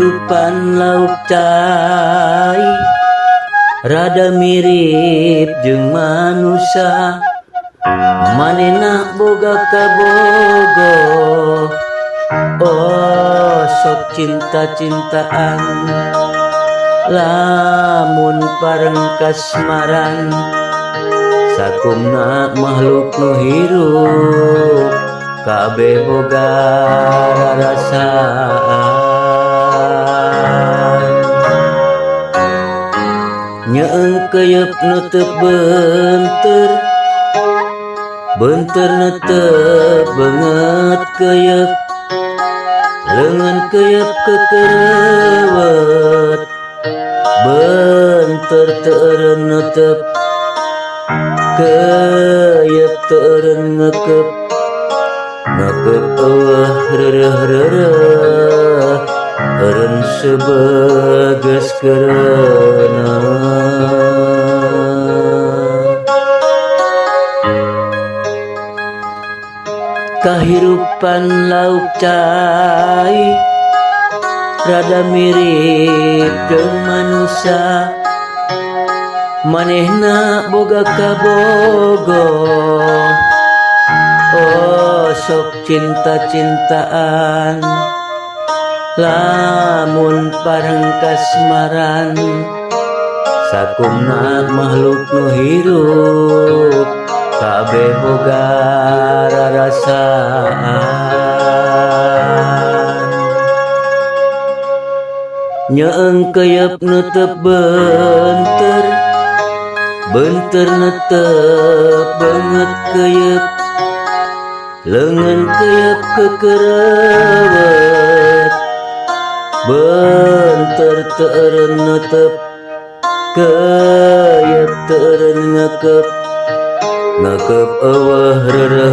Kahirupan lauk cai rada mirip jeung manusia, manehna boga kabogo. Oh sok cinta-cintaan, lamun pareng kasmaran, sakumna makhluk nu hirup kabeh boga rarasaan. Nyeeng keuyeuk nu teu beunteur, beunteurna teu beungeut keuyeuk, leungeun keuyeuk kekereuweut, beunteur teu eureun neuteup, keuyeuk teu eureun ngeukeub, ngeukeub eueuh reureuh-reureuh, eureun sebeges kereuna. Kahirupan lauk cai rada mirip jeung manusia, manehna boga kabogo. Oh sok cinta-cintaan, lamun pareng kasmaran, sakumna makhluk nu hirup kabeh boga rarasaan. Nyeeng keuyeuk nu teu beunteur, beunteurna teu beungeut keuyeuk, leungeun keuyeuk kekereuweut, beunteur teu eureun neuteup, keuyeuk teu eureun ngeukeub, ngeukeub eueuh reureuh